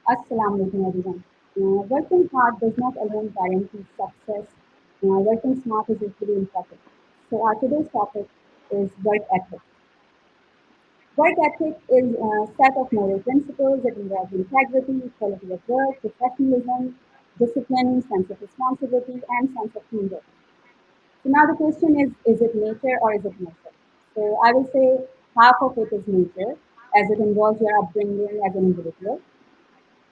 Assalamu alaikum everyone. Working hard does not alone guarantee success. Working smart is equally important. So our today's topic is work ethic. Work ethic is a set of moral principles that involve integrity, quality of work, professionalism, discipline, sense of responsibility, and sense of teamwork. So now the question is it nature or is it nurture? So I will say half of it is nature, as it involves your upbringing as an individual,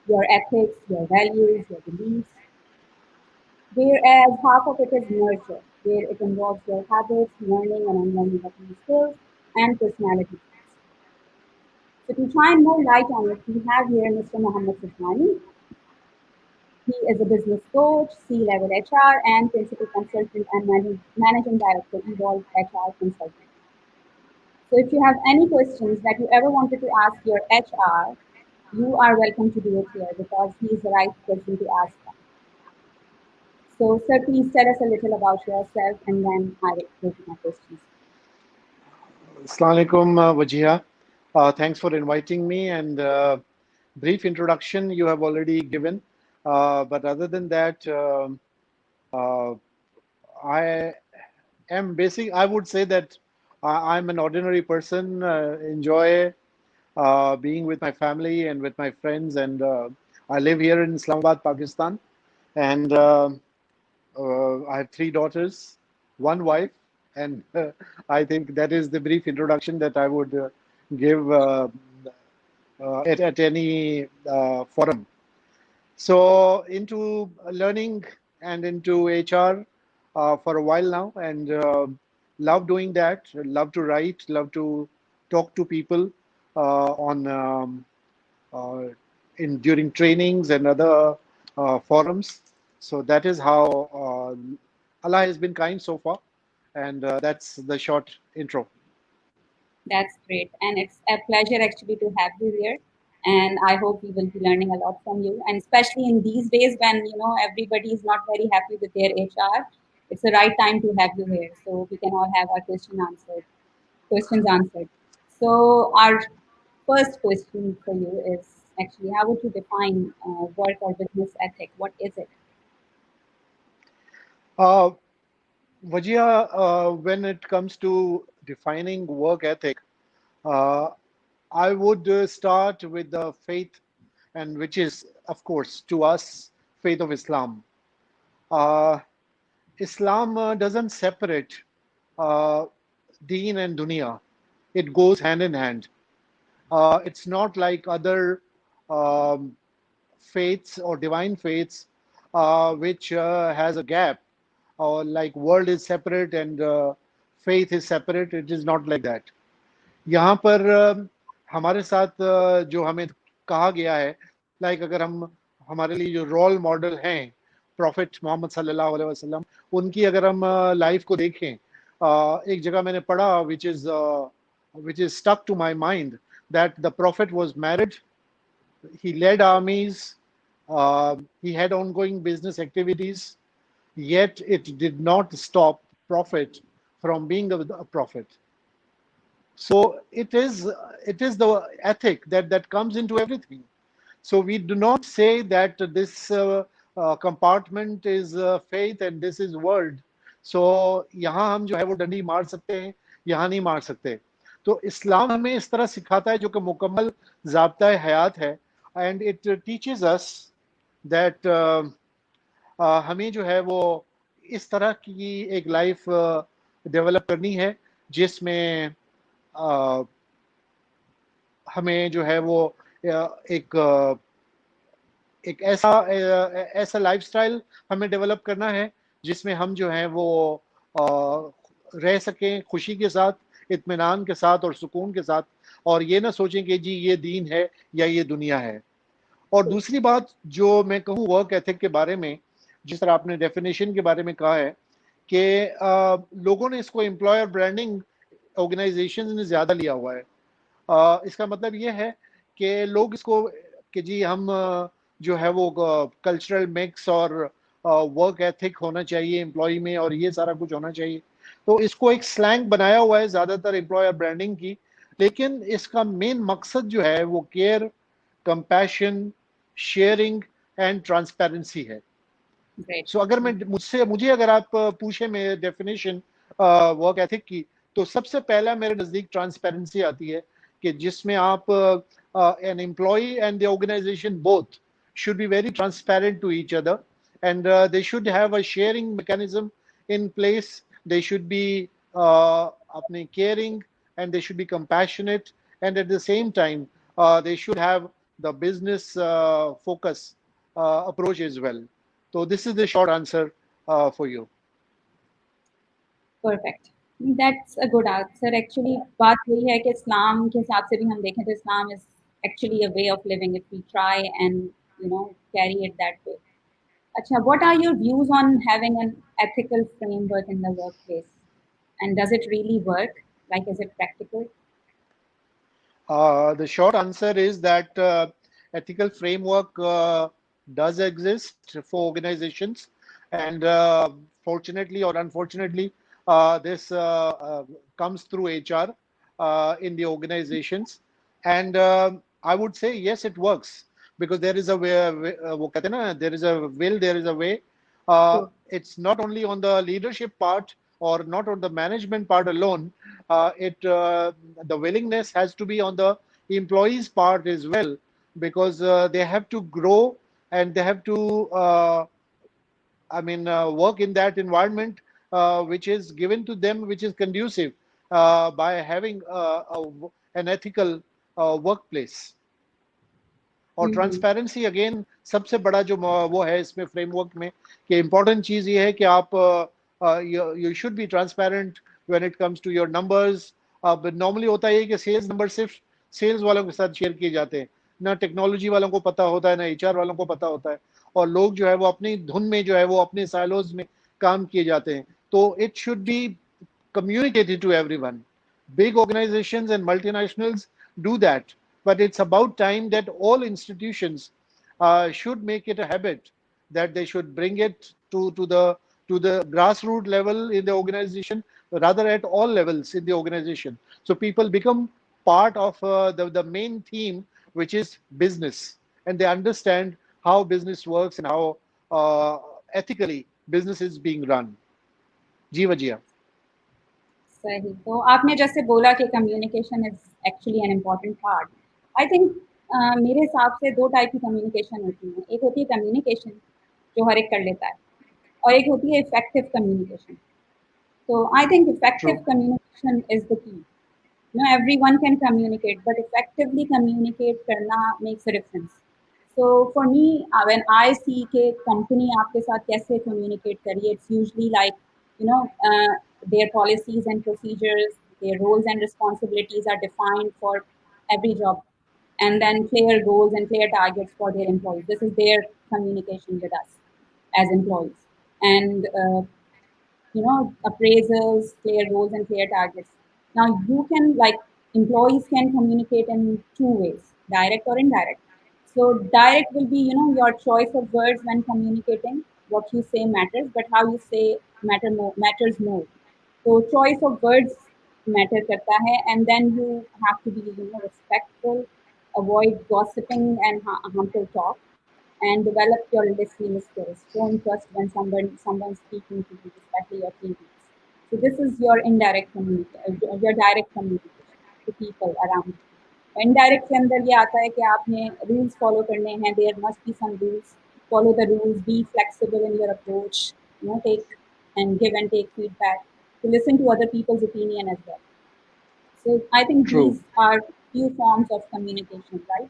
your ethics, your values, your beliefs, whereas half of it is nurture, where it involves your habits, learning and unlearning of new skills, and personality traits. So to shine more light on it, we have here Mr. Mohammed Sujmani. He is a business coach, C-level HR, and principal consultant and managing director, Evolve HR Consulting. So if you have any questions that you ever wanted to ask your HR, you are welcome to do it here because he is the right person to ask them. So, sir, please tell us a little about yourself and then I will go to my questions. Assalamu alaikum, Wajia. Thanks for inviting me and brief introduction you have already given. But other than that, uh, I I would say that I'm an ordinary person, enjoy being with my family and with my friends. And I live here in Islamabad, Pakistan. And I have three daughters, one wife, and I think that is the brief introduction that I would give at any forum. So, into learning and into HR for a while now, and love doing that. Love to write, love to talk to people on uh, in during trainings and other forums. So that is how Allah has been kind so far, and that's the short intro. That's great. And it's a pleasure actually to have you here. And I hope we will be learning a lot from you. And especially in these days when, everybody is not very happy with their HR, it's the right time to have you here. So we can all have our questions answered. So our first question for you is actually, how would you define work or business ethic? What is it? Uh, Vajia, when it comes to defining work ethic, uh, I would start with the faith, and which is, of course, to us, faith of Islam. Uh, Islam doesn't separate uh, deen and dunya. It goes hand in hand. It's not like other um, faiths or divine faiths, which has a gap, or like world is separate and faith is separate. It is not like that. यहाँ पर हमारे साथ जो हमें कहा गया है, like अगर हम हमारे लिए जो रोल मॉडल हैं प्रॉफिट मोहम्मद सल्लल्लाहु अलैहि वसल्लम, उनकी अगर हम लाइफ को देखें, एक जगह मैंने पढ़ा which is stuck to my mind, that the prophet was married, he led armies, he had ongoing business activities, yet it did not stop prophet from being a prophet. So it is the ethic that comes into everything. So we do not say that this compartment is faith and this is world. So यहाँ हम जो है वो डंडी मार सकते हैं, यहाँ नहीं मार सकते. तो इस्लाम हमें इस तरह सिखाता है जो कि मुकम्मल ज़ाब्ता हयात है. And it teaches us that हमें जो है वो इस तरह की एक लाइफ डेवलप करनी है जिसमें हमें जो है वो एक एक ऐसा लाइफस्टाइल हमें डेवलप करना है जिसमें हम जो है वो रह सकें खुशी के साथ, इत्मीनान के साथ और सुकून के साथ, और ये ना सोचें कि जी ये दीन है या ये दुनिया है. और दूसरी बात जो मैं कहूँ वर्क एथिक के बारे में, जिस तरह आपने डेफिनेशन के बारे में कहा है कि लोगों ने इसको एम्प्लॉयर ब्रांडिंग ऑर्गेनाइजेशन ने ज़्यादा लिया हुआ है. इसका मतलब ये है कि लोग इसको कि जी हम जो है वो कल्चरल मिक्स और वर्क एथिक होना चाहिए एम्प्लॉय में और ये सारा कुछ होना चाहिए, तो इसको एक स्लैंग बनाया हुआ है ज़्यादातर एम्प्लॉयर ब्रांडिंग की. लेकिन इसका मेन मकसद जो है वो care, compassion, sharing and transparency है। Great. सो अगर मैं मुझे अगर आप पूछे मेरे डेफिनेशन वर्क एथिक की, तो सबसे पहला मेरे नज़दीक ट्रांसपेरेंसी आती है कि जिसमें आप an employee and the organisation both should be very transparent to each other, and they should have a sharing mechanism in place. They should be apne caring, and they should be compassionate, and at the same time they should have the business focus approach as well. So this is the short answer for you. Perfect. That's a good answer. Actually, बात वही है कि इस्लाम के हिसाब से भी हम देखें तो इस्लाम is actually a way of living if we try and carry it that way. अच्छा, what are your views on having an ethical framework in the workplace? And does it really work? Like, is it practical? The short answer is that ethical framework does exist for organizations, and fortunately or unfortunately, this comes through HR in the organizations. And I would say yes, it works because there is a way. वो कहते हैं ना, there is a will, there is a way. True. It's not only on the leadership part or not on the management part alone. It The willingness has to be on the employees part as well, because they have to grow and they have to work in that environment which is given to them, which is conducive by having an ethical workplace. और Mm-hmm. Transparency again सबसे बड़ा जो वो है इसमें framework में, कि important चीज़ ये है कि आप you should be transparent when it comes to your numbers. अब नॉर्मली होता है कि सेल्स नंबर सिर्फ सेल्स वालों के साथ शेयर किए जाते हैं, ना टेक्नोलॉजी वालों को पता होता है, ना एचआर वालों को पता होता है, और लोग जो है वो अपनी धुन में जो है वो अपने साइलोज में काम किए जाते हैं। तो it should B communicated to everyone. Big organizations and multinationals do that, but it's about time that all institutions should make it a habit, that they should bring it to the grassroots level in the organization, rather at all levels in the organization. So people become part of the main theme, which is business, and they understand how business works and how ethically business is being run. Jiva Jia. सही। तो आपने जैसे बोला कि communication is actually an important part. I think मेरे हिसाब से दो टाइप की कम्युनिकेशन होती है। एक होती है कम्युनिकेशन जो हर एक कर लेता है, और एक होती है इफेक्टिव कम्युनिकेशन। तो I think effective True. Communication is the key. Everyone can communicate, but effectively communicate करना makes a difference. So for me, when I see कि company आपके साथ कैसे communicate करिए, it's usually like you know their policies and procedures, their roles and responsibilities are defined for every job, and then clear goals and clear targets for their employees. This is their communication with us as employees, and appraisals, clear goals, and clear targets. Now, you can, like, employees can communicate in two ways, direct or indirect. So, direct will be, your choice of words when communicating. What you say matters, but how you say matters more. So, choice of words matter करता है, and then you have to be, respectful, avoid gossiping and harmful talk, and develop your listening skills. Show trust when someone's speaking to you, especially your teammates. So this is your indirect communication, your direct communication to people around you. Indirect के अंदर ये आता है कि आपने rules follow करने हैं, there must be some rules, follow the rules, be flexible in your approach, take and give and take feedback, to listen to other people's opinion as well. So I think True. these are few forms of communication, right?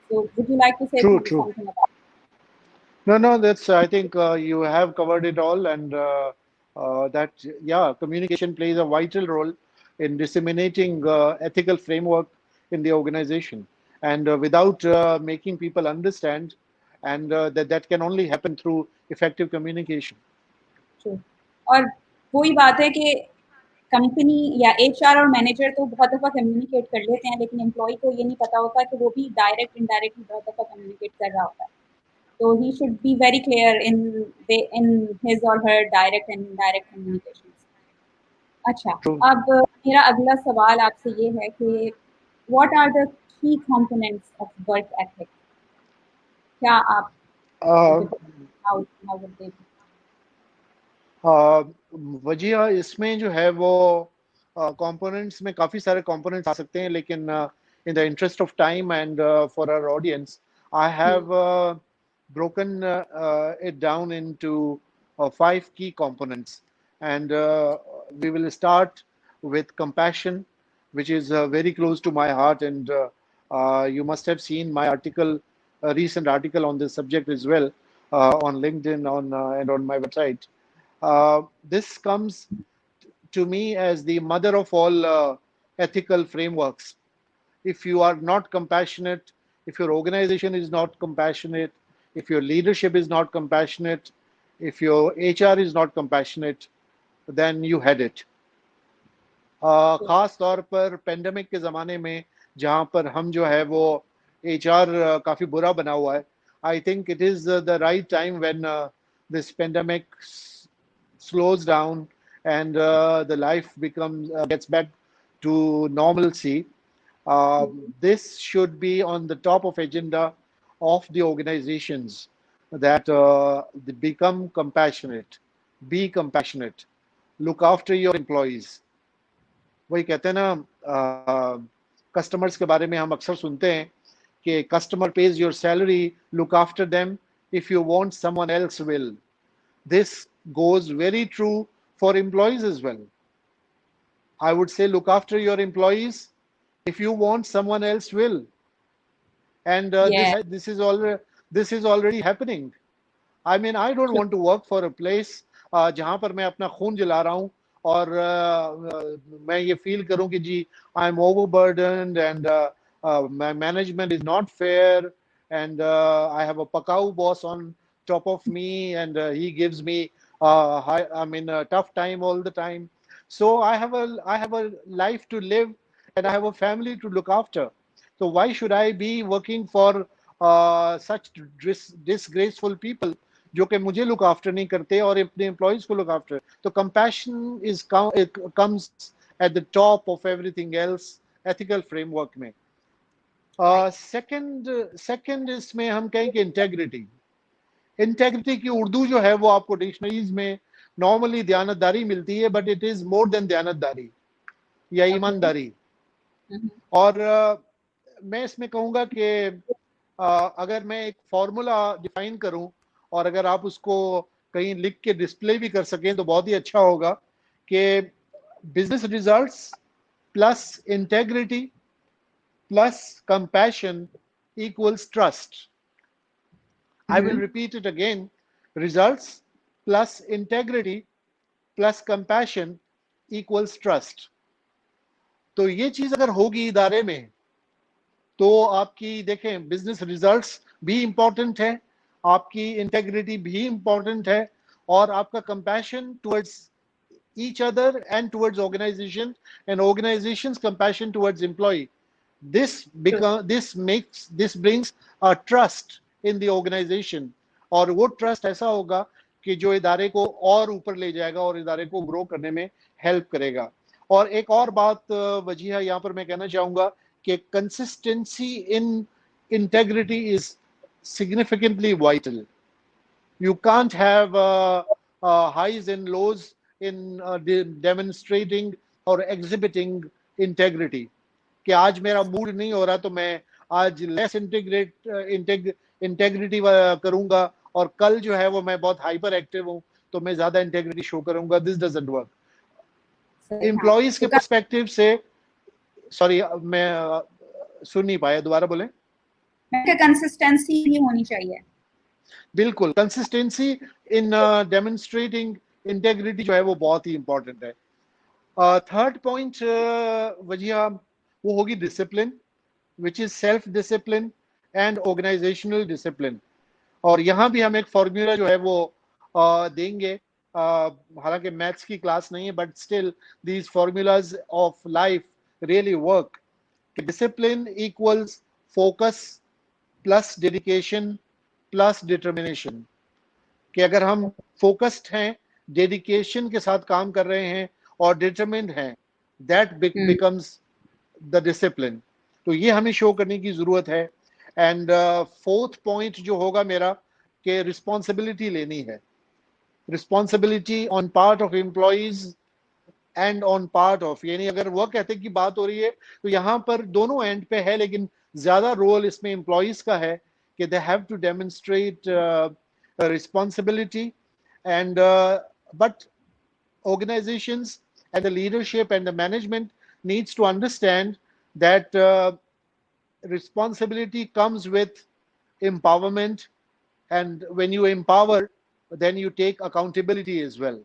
So would you like to say True. True. something about No, no, that's, I think you have covered it all, and that, yeah, communication plays a vital role in disseminating ethical framework in the organization. And without making people understand, and that can only happen through effective communication. True. और वही बात है कि company या HR और manager तो बहुत दफ़ा कम्युनिकेट कर लेते हैं, लेकिन एम्प्लॉय को ये नहीं पता होता कि वो भी डायरेक्ट इनडायरेक्टली बहुत दफ़ा कम्युनिकेट कर रहा होता है। तो he should be very clear in his और हर डायरेक्ट एंड इनडायरेक्ट कम्युनिकेशन। अच्छा, True. अब मेरा अगला सवाल आपसे ये है कि what are the key components of work ethic? क्या आप uh, how would they? वजह इसमें जो है वो कंपोनेंट्स में काफ़ी सारे कंपोनेंट्स आ सकते हैं, लेकिन in the interest of time and for our audience I have broken it down into 5 key components, and we will start with compassion, which is very close to my heart, and you must have seen my article, a recent article on this subject as well, on LinkedIn, and on my website. This comes to me as the mother of all ethical frameworks. If you are not compassionate, if your organization is not compassionate, if your leadership is not compassionate, if your HR is not compassionate, then you had it. खास तौर पर pandemic के ज़माने में जहाँ पर हम जो है वो HR काफ़ी बुरा बना हुआ है, I think it is the right time when this pandemic slows down and the life becomes gets back to normalcy. This should be on the top of agenda of the organizations, that they become compassionate, be compassionate, look after your employees. वही कहते हैं ना, customers के बारे में हम अक्सर सुनते हैं कि customer page your salary, look after them, if you want someone else will. This goes very true for employees as well. I would say look after your employees. If you want, someone else will. And Yeah. this is already happening. I mean, I don't want to work for a place जहाँ पर मैं अपना खून जला रहा हूँ और मैं ये फील करूँ कि जी I am overburdened and my management is not fair, and I have a pakau boss on top of me, and he gives me a tough time all the time. So I have a life to live, and I have a family to look after. So why should I be working for such disgraceful people जो कि मुझे look after नहीं करते और अपने employees को look after? तो compassion is comes at the top of everything else ethical framework में. सेकंड इसमें हम कहें कि इंटेग्रिटी. इंटेग्रिटी की उर्दू जो है वो आपको डिक्शनरीज में नॉर्मली दयानतदारी मिलती है, but it is more than दयानतदारी या ईमानदारी. और मैं इसमें कहूँगा कि अगर मैं एक फॉर्मूला डिफाइन करूं और अगर आप उसको कहीं लिख के डिस्प्ले भी कर सकें तो बहुत ही अच्छा होगा कि business results plus integrity plus compassion equals trust. I will repeat it again. Results plus integrity plus compassion equals trust. तो ये चीज अगर होगी इदारे में तो आपकी देखें बिजनेस रिजल्ट्स भी इंपॉर्टेंट है, आपकी इंटेग्रिटी भी इंपॉर्टेंट है, और आपका compassion towards each other and towards organization, and organization's compassion towards employee. This brings a trust in the organization, और वो ट्रस्ट ऐसा होगा कि जो इदारे को और ऊपर ले जाएगा और इदारे को ग्रो करने में हेल्प करेगा. और एक और बात वजीहा यहाँ पर मैं कहना चाहूँगा कि consistency in integrity is significantly vital. You can't have highs and lows in demonstrating or exhibiting integrity. कि आज मेरा मूड नहीं हो रहा तो मैं आज लेस इंटेग्रिटी करूंगा, और कल जो है वो मैं बहुत हाइपर एक्टिव हूं तो मैं ज्यादा इंटेग्रिटी शो करूंगा. This doesn't work. एम्प्लॉइज के पर्सपेक्टिव से, सॉरी मैं सुन नहीं पाया, दोबारा बोलें. कंसिस्टेंसी भी होनी चाहिए. बिल्कुल, कंसिस्टेंसी इन डेमोन्स्ट्रेटिंग इंटेग्रिटी जो है वो बहुत ही इंपॉर्टेंट है. थर्ड पॉइंट वजिया वो होगी discipline, which is self discipline and organisational discipline. और यहाँ भी हम एक फॉर्मूला जो है वो देंगे, हालांकि मैथ्स की क्लास नहीं है, but still these formulas of life really work. Discipline equals focus plus dedication plus determination. कि अगर हम फोकस्ड हैं, डेडिकेशन के साथ काम कर रहे हैं और डिटरमिन्ड हैं, दैट बिकम्स द डिसिप्लिन. तो ये हमें शो करने की जरूरत है. एंड फोर्थ पॉइंट जो होगा मेरा कि रिस्पॉन्सिबिलिटी लेनी है, responsibility on part of employees and on part of, यानी अगर वर्क एथिक की बात हो रही है तो यहाँ पर दोनों एंड पे है, लेकिन ज्यादा रोल इसमें एम्प्लॉइज का है कि they have to demonstrate responsibility and but organizations and the leadership and the management needs to understand that responsibility comes with empowerment, and when you empower then you take accountability as well.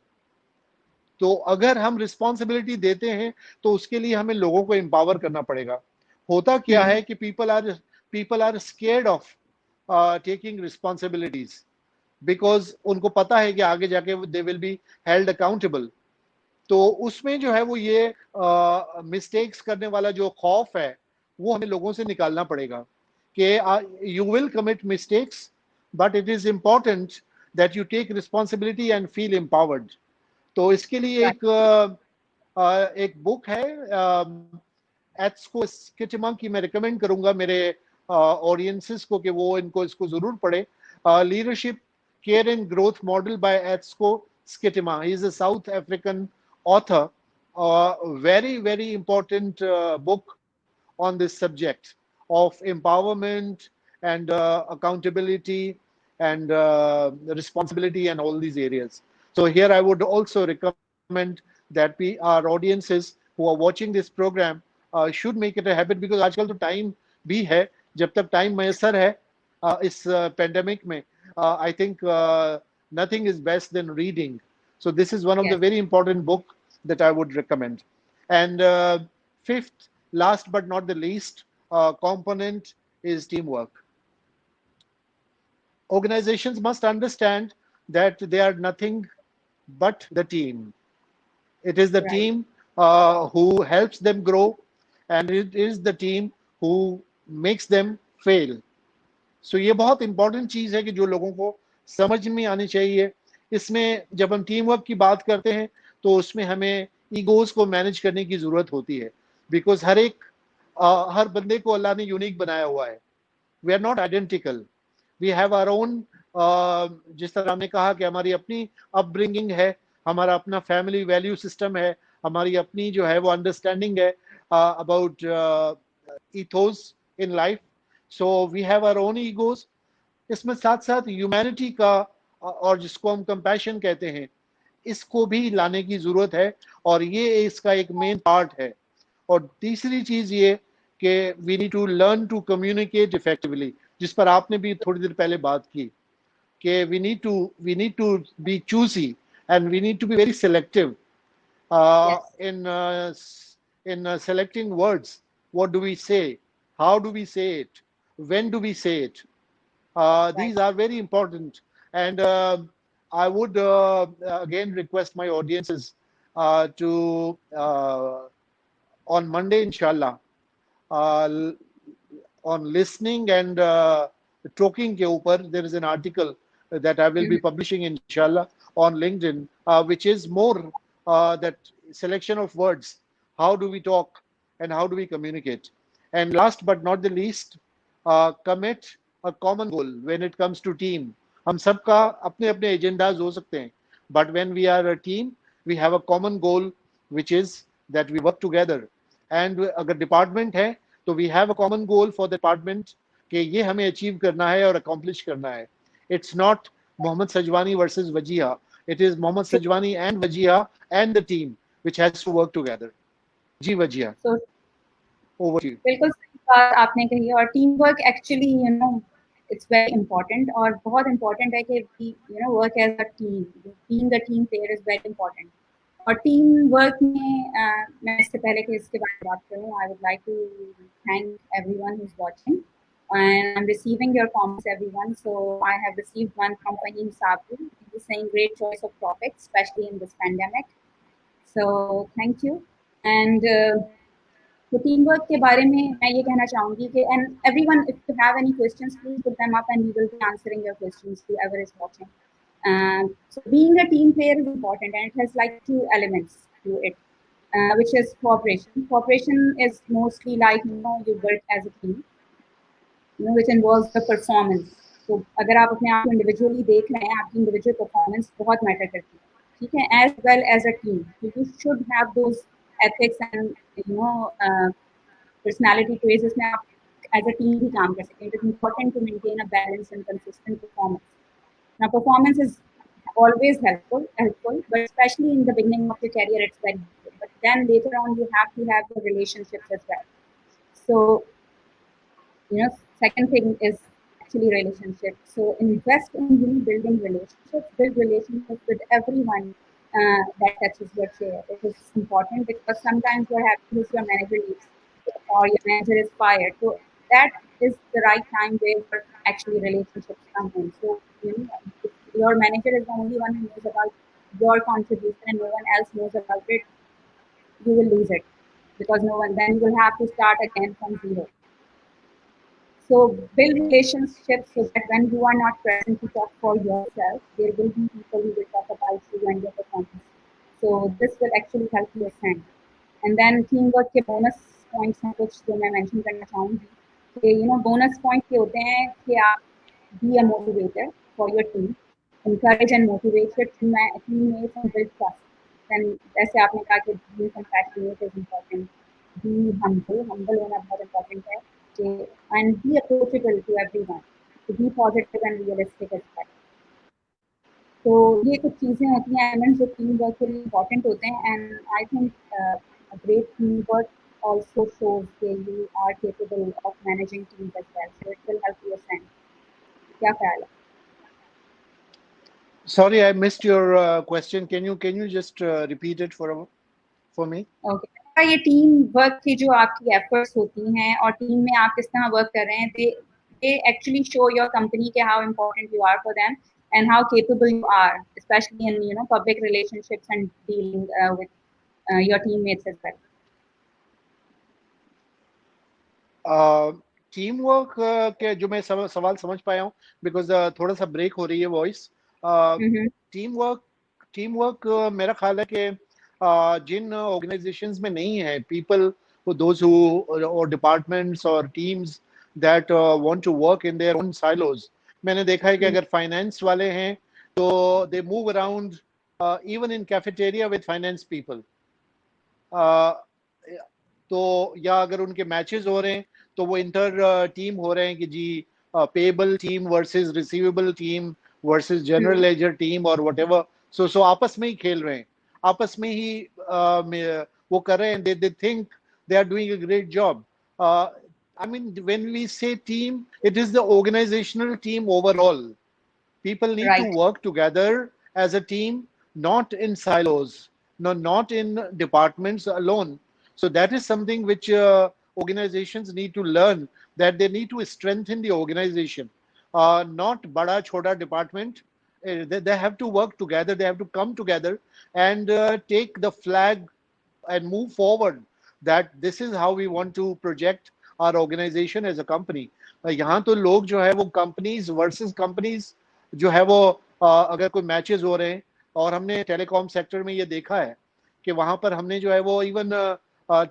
तो अगर हम responsibility देते हैं तो उसके लिए हमें लोगों को एम्पावर करना पड़ेगा। होता क्या है कि people are scared of taking responsibilities, because उनको पता है कि आगे जाके they will be held accountable. तो उसमें जो है वो ये मिस्टेक्स करने वाला जो खौफ है वो हमें लोगों से निकालना पड़ेगा कि you will commit mistakes, but it is important that you take responsibility and feel empowered. तो इसके लिए एक बुक है एत्सको स्किटिमा की, मैं रिकमेंड करूंगा मेरे ऑडियंसेस को कि वो इसको जरूर पढ़े। Leadership care and growth model by Etsko Schuitema, he is a South African author, very important book on this subject of empowerment and accountability and responsibility and all these areas. So here I would also recommend that our audiences who are watching this program should make it a habit, because आजकल तो time भी है, जब तक time मैसर है इस pandemic में, I think nothing is best than reading. So this is one of the very important book that I would recommend. And fifth, last but not the least, component is teamwork. Organizations must understand that they are nothing but the team. It is the team who helps them grow, and it is the team who makes them fail. So ये बहुत important चीज है कि जो लोगों को समझ में आनी चाहिए। इसमें जब हम टीम वर्क की बात करते हैं तो उसमें हमें ईगोज को मैनेज करने की जरूरत होती है, बिकॉज हर बंदे को अल्लाह ने यूनिक बनाया हुआ है। We are not identical, we have our own, जिस तरह हमने कहा कि हमारी अपनी अपब्रिंगिंग है, हमारा अपना फैमिली वैल्यू सिस्टम है, हमारी अपनी जो है वो अंडरस्टैंडिंग है about ethos in life. So we have our own egos. इसमें साथ साथ ह्यूमैनिटी का और जिसको हम कंपैशन कहते हैं, इसको भी लाने की जरूरत है, और ये इसका एक मेन पार्ट है। और तीसरी चीज ये कि we need to learn to communicate effectively, जिस पर आपने भी थोड़ी देर पहले बात की कि we need to be choosy and we need to be very selective in selecting words. What do we say? How do we say it? When do we say it? These are very important. And I would again request my audiences to, on Monday, inshallah, uh, on listening and talking ke upar, there is an article that I will be publishing, inshallah, on LinkedIn, which is more that selection of words. How do we talk and how do we communicate? And last but not the least, commit a common goal when it comes to team. हम सबका अपने अपने agendas हो सकते हैं, but when we are a team, we have a common goal, which is that we work together. And अगर department है तो we have a common goal for the department कि ये हमें अचीव करना है और अकॉम्प्लिश करना है. It's not Mohammad Sajwani versus Wajiha. It is Mohammad Sajwani and Wajiha and the team which has to work together. Ji Wajiha, over to you. बिल्कुल सही बात आपने कही, और team work actually it's very important, और बहुत इंपॉर्टेंट है कि work as a team, being a team player is very important. और टीम वर्क में मैं इससे पहले कि इसके बारे में बात करूँ, I would like to thank everyone who is watching, and I'm receiving your comments, everyone. So I have received one from Fahim Sabu. He's saying great choice of topics, especially in this pandemic. So thank you. And तो team work के बारे में मैं ये कहना चाहूँगी कि and everyone, if you have any questions, please put them up and we will be answering your questions, whoever is watching. So being a team player is important, and it has like two elements to it, which is cooperation. Cooperation is mostly like you work as a team. which involves the performance. तो अगर आप अपने आप को individually देख रहे हैं, आपकी इंडिविजुअल परफॉर्मेंस बहुत मैटर करती है, ठीक है, as well as a team. You should have those ethics and personality traits जिसमें आप एज अ टीम भी काम कर सकें. It is important to maintain a balance and consistent performance. Now, performance is always helpful, but especially in the beginning of your career, it's very helpful. But then later on, you have to have the relationships as well. So, second thing is actually relationships. So invest in building relationships, build relationships with everyone that touches your chair. It is important because sometimes what happens is your manager leaves or your manager is fired. So that is the right time where actually relationships come in. So if your manager is the only one who knows about your contribution and no one else knows about it, you will lose it because no one. Then you will have to start again from zero. So build relationships so that when you are not present to talk for yourself, there will be people who will talk about you and your performance. So this will actually help you ascend. And then teamwork के bonus points हैं कुछ जो मैं mention करना चाहूँगी कि bonus points ये होते हैं कि आप be a motivator for your team, encourage and motivate your teammates and build trust. Then जैसे आपने कहा कि being compassionate is important, be humble होना बहुत important है and be approachable to everyone, to be positive and realistic as well. तो ये कुछ चीज़ें होती हैं एलिमेंट्स जो टीम वर्क के लिए इम्पोर्टेंट होते हैं and I think a great team work also shows that you are capable of managing teams as well. So it will help you ascend. क्या ख्याल है? Sorry, I missed your question. Can you just repeat it for me? Okay, ये team work की जो आपकी efforts होती हैं और टीम में आप किस तरह वर्क कर रहे हैं, they actually show your company के how important you are for them and how capable you are, especially in public relationships and dealing with your teammates as well. Team work के जो मैं सवाल समझ पाया हूँ, बिकॉज थोड़ा सा ब्रेक हो रही है वॉइस. Mm-hmm. टीम वर्क मेरा ख्याल है कि जिन ऑर्गेनाइजेशंस में नहीं है पीपल दोज हु और डिपार्टमेंट्स और teams that want to work in their own silos. मैंने देखा है कि अगर फाइनेंस वाले हैं तो they move around even in cafeteria with finance people. तो या अगर उनके मैचेस हो रहे हैं तो वो इंटर टीम हो रहे हैं कि जी payable team versus receivable team versus general ledger team और व्हाटएवर. सो आपस में ही खेल रहे हैं, आपस में ही वो कर रहे हैं. They think they are doing a great job. I mean, when we say team, it is the organizational team overall. People need to Right. work together as a team, not in silos, no, not in departments alone. So that is something which organizations need to learn, that they need to strengthen the organization, not bada chota department. They have to work together, they have to come together and take the flag and move forward, that this is how we want to project our organization as a company. यहाँ तो लोग जो है वो companies versus companies जो है वो अगर कोई मैचेस हो रहे हैं, और हमने टेलीकॉम सेक्टर में ये देखा है कि वहां पर हमने जो है वो even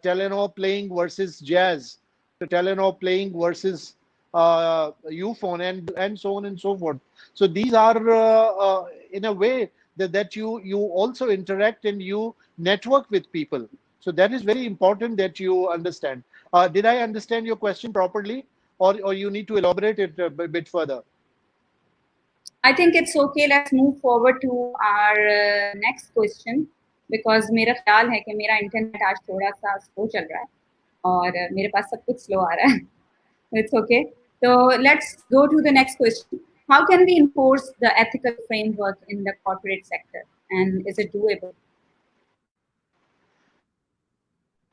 Telenor playing versus jazz, Telenor playing versus Ufone and so on and so forth. So these are in a way that you also interact and you network with people. So that is very important that you understand. Did I understand your question properly, or you need to elaborate it a bit further? I think it's okay. Let's move forward to our next question because मेरा ख्याल है कि मेरा internet आज थोड़ा सा slow चल रहा है और मेरे पास सब कुछ स्लो आ रहा है. It's okay. So let's go to the next question. How can we enforce the ethical framework in the corporate sector, and is it doable?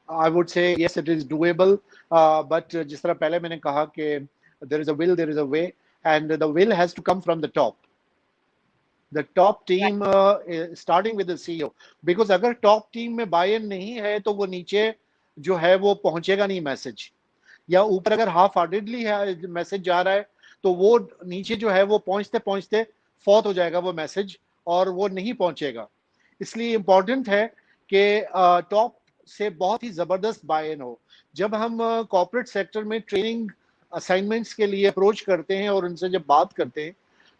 I would say yes, it is doable. But जिस तरह पहले मैंने कहा कि there is a will, there is a way, and the will has to come from the top. The top team starting with the CEO, because अगर top team में buy in नहीं है तो वो नीचे जो है वो पहुंचेगा नहीं मैसेज, या ऊपर अगर हाफ हार्टेडली है मैसेज जा रहा है तो वो नीचे जो है वो पहुंचते पहुंचते फॉत हो जाएगा वो मैसेज और वो नहीं पहुंचेगा. इसलिए इंपॉर्टेंट है कि टॉप से बहुत ही जबरदस्त बाय इन हो. जब हम कॉर्पोरेट सेक्टर में ट्रेनिंग असाइनमेंट्स के लिए अप्रोच करते हैं और उनसे जब बात करते हैं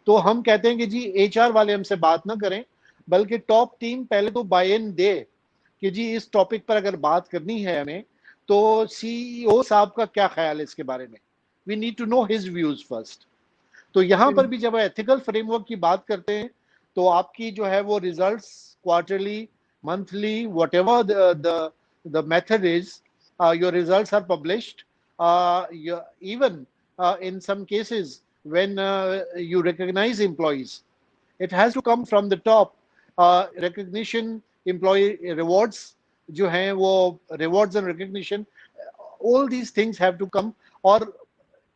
तो हम कहते हैं कि जी एचआर वाले हमसे बात ना करें, बल्कि टॉप टीम पहले तो बाय इन दे कि जी इस टॉपिक पर अगर बात करनी है हमें तो सीईओ साहब का क्या ख्याल है इसके बारे में, we need to know his views first. तो यहां पर भी जब एथिकल फ्रेमवर्क की बात करते हैं तो आपकी जो है वो results quarterly, monthly, whatever the method is, your results are published, even in some cases when you recognize employees, it has to come from the top. Recognition, employee rewards जो हैं वो rewards and recognition, all these things have to come. और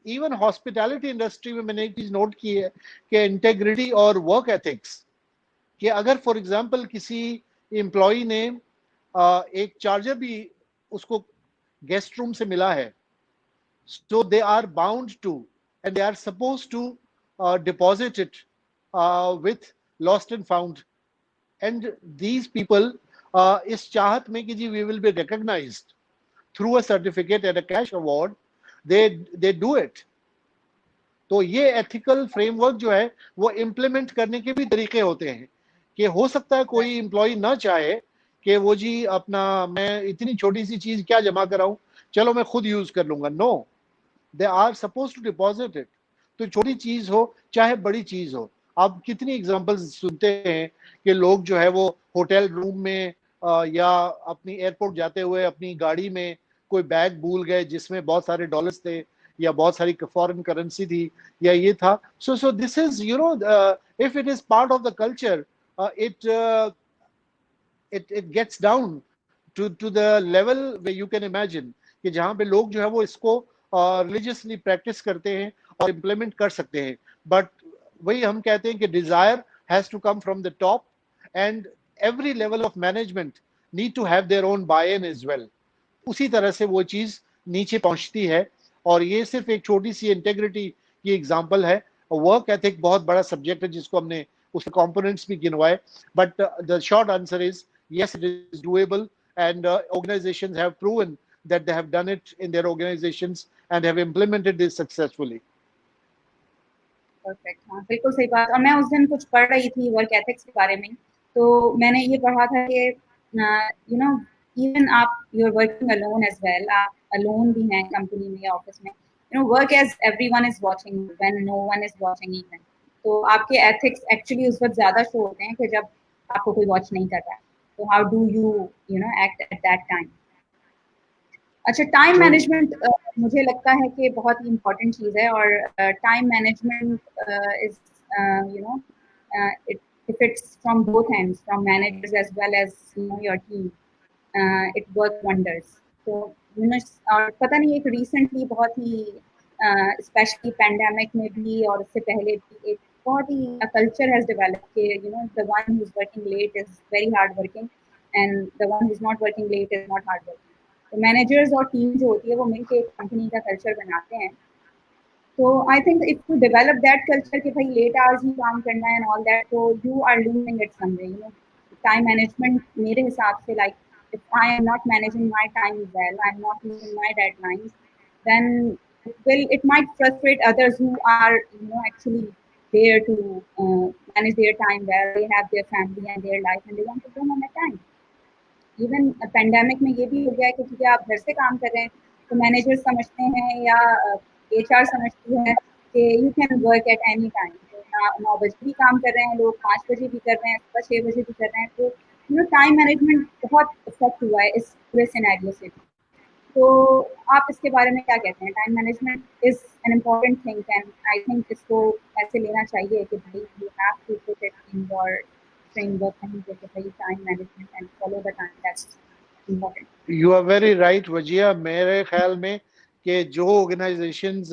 even hospitality industry में मैंने एक चीज note की है कि इंटेग्रिटी और वर्क एथिक्स, कि अगर फॉर एग्जांपल किसी एम्प्लॉय ने एक चार्जर भी उसको गेस्ट रूम से मिला है, so they are bound to and they are supposed to deposit it with lost and found. And these people is चाहत में कि जी we will be recognized through a certificate and a cash award, they do it. तो ये ethical framework जो है वो implement करने के भी तरीके होते हैं कि हो सकता है कोई एम्प्लॉय ना चाहे कि वो जी अपना मैं इतनी छोटी सी चीज क्या जमा कराऊं, चलो मैं खुद यूज कर लूंगा। No, they are suppose to deposit it. तो छोटी चीज हो चाहे बड़ी चीज हो, आप कितनी एग्जांपल्स सुनते हैं कि लोग जो है वो होटल रूम में या अपनी एयरपोर्ट जाते हुए अपनी गाड़ी में कोई बैग भूल गए जिसमें बहुत सारे डॉलर्स थे या बहुत सारी फॉरेन करेंसी थी या ये था। So this is you know, if it is part of the culture, it it gets down to the level where you can imagine कि जहां पे लोग जो है वो इसको रिलीजियसली प्रैक्टिस करते हैं और इम्प्लीमेंट कर सकते हैं। बट वही हम कहते हैं कि desire has to come from the top and every level of management need to have their own buy in as well. उसी तरह से वो चीज नीचे पहुंचती है। और ये सिर्फ एक छोटी सी इंटेग्रिटी की एग्जांपल है। वर्क एथिक बहुत बड़ा सब्जेक्ट है जिसको हमने उसके कंपोनेंट्स भी गिनवाए, but the short answer is yes, it is doable, and organizations have proven that they have done it in their organizations and have implemented this successfully. Perfect, हाँ बिल्कुल सही बात। और मैं उस दिन कुछ पढ़ रही थी वर्क एथिक्स के बारे में, तो मैंने ये पढ़ा था कि यू नो इवन आप you are working alone as well, आप अलोन भी हैं कंपनी में या ऑफिस में, you know work as everyone is watching when no one is watching even. तो आपके एथिक्स एक्चुअली उस वक्त ज्यादा शो होते हैं कि जब आपको कोई वॉच नहीं कर रहा है। तो how do you know act at that time. अच्छा, टाइम मैनेजमेंट मुझे लगता है कि बहुत ही इम्पोर्टेंट चीज़ है। और time management is you know if it's from both ends, from managers as well as you know your team, it work wonders. तो यू नो, और पता नहीं एक रिसेंटली बहुत ही स्पेशली पैंडेमिक में भी और उससे पहले भी एक बहुत ही कल्चर हैज डेवलप कि you know the one who is working late is very hard working and the one who is not working late is not hard working. तो मैनेजर्स और टीम जो होती है वो मिलकर एक कंपनी का कल्चर बनाते हैं। तो I think if you develop that culture कि भाई लेट आवर्स ही काम करना है एंड ऑल दैट, तो you are losing it someway. You know time management मेरे हिसाब से, like if I am not managing my time well, I'm not meeting my deadlines, then it might frustrate others who are you know actually there to manage their time well. They have their family and their life and they want to go on a time. Even pandemic में ये भी हो गया है कि क्योंकि आप घर से काम कर रहे हैं तो मैनेजर समझते हैं या एचआर समझती है कि you can work at any time. 9 बजे भी काम कर रहे हैं लोग, 5 बजे भी कर रहे हैं, सुबह 6 बजे भी कर रहे हैं। तो यू नो टाइम मैनेजमेंट बहुत इफेक्ट हुआ है इस पूरे सिनेरियो से। तो आप इसके बारे में क्या कहते हैं? Time management is an important thing and I think इसको ऐसे लेना चाहिए कि भाई you have to put it in your framework and time management and follow the time, that's important. You are very right Wajiha. मेरे ख्याल में कि जो ऑर्गेनाइजेशंस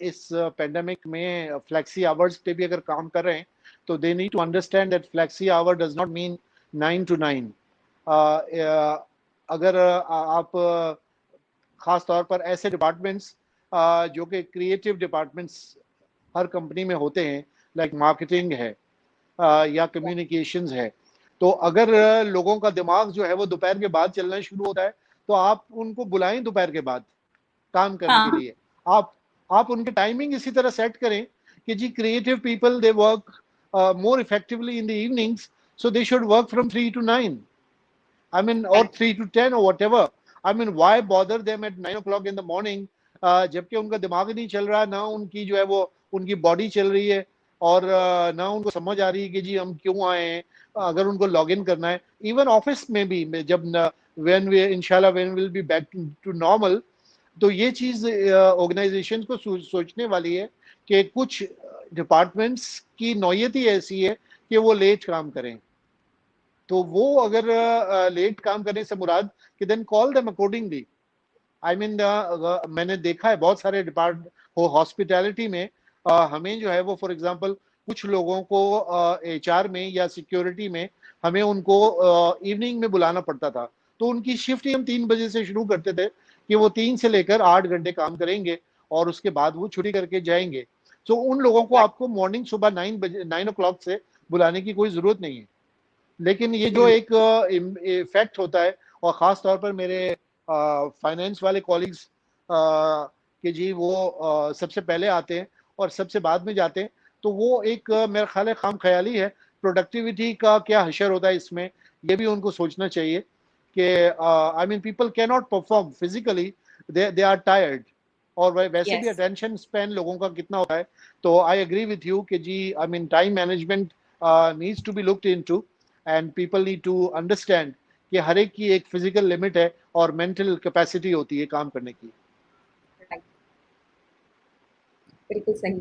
इस पेंडेमिक में फ्लेक्सी आवर्स पे भी अगर काम कर रहे हैं तो they need to understand that flexi hour does not mean 9 to 9। अगर आप खास तौर पर ऐसे डिपार्टमेंट्स जो कि क्रिएटिव डिपार्टमेंट्स हर कंपनी में होते हैं, लाइक मार्केटिंग है या कम्युनिकेशंस है, तो अगर लोगों का दिमाग जो है वो दोपहर के बाद चलना शुरू होता है तो आप उनको बुलाएं दोपहर के बाद काम करने के लिए। आप आप उनके टाइमिंग इसी तरह सेट करें कि जी creative people they work more effectively in the evenings, so they should work from 3 to 9. I mean, or right 3 to 10 or whatever. I mean, why bother them at 9 o'clock in the morning? जबकि उनका दिमाग नहीं चल रहा, ना उनकी जो है वो उनकी बॉडी चल रही है, और ना उनको समझ आ रही है कि जी हम क्यों आए हैं, अगर उनको लॉग इन करना है। इवन ऑफिस में भी जब व्हेन वी इंशाल्लाह when will be back to normal, तो ये चीज ऑर्गेनाइजेशन को सोचने वाली है कि कुछ डिपार्टमेंट्स की नौयत ही ऐसी है कि वो लेट काम करें। तो वो अगर लेट काम करने से मुराद कि then call them accordingly. I mean मैंने देखा है बहुत सारे डिपार्ट हो हॉस्पिटैलिटी में, हमें जो है वो फॉर एग्जांपल कुछ लोगों को एचआर में या सिक्योरिटी में हमें उनको इवनिंग में बुलाना पड़ता था। तो उनकी शिफ्ट ही हम 3 बजे से शुरू करते थे कि वो 3 से लेकर 8 घंटे काम करेंगे और उसके बाद वो छुट्टी करके जाएंगे। तो उन लोगों को आपको मॉर्निंग सुबह 9 बजे 9 o'clock से बुलाने की कोई जरूरत नहीं है। लेकिन ये जो एक इफेक्ट होता है, और ख़ास तौर पर मेरे फाइनेंस वाले कॉलीग्स कि जी वो सबसे पहले आते हैं और सबसे बाद में जाते हैं, तो वो एक मेरा ख्याल है खाम ख्याली है। प्रोडक्टिविटी का क्या हशर होता है इसमें, ये भी उनको सोचना चाहिए कि I mean people can not perform physically, they are tired. और वैसे भी यस अटेंशन स्पैन लोगों का कितना होता है। तो आई एग्री विथ यू कि जी I mean time management needs to be looked into, and people need to understand कि हर एक की एक फिजिकल लिमिट है और मेंटल कैपेसिटी होती है काम करने की। राइट बिल्कुल सही।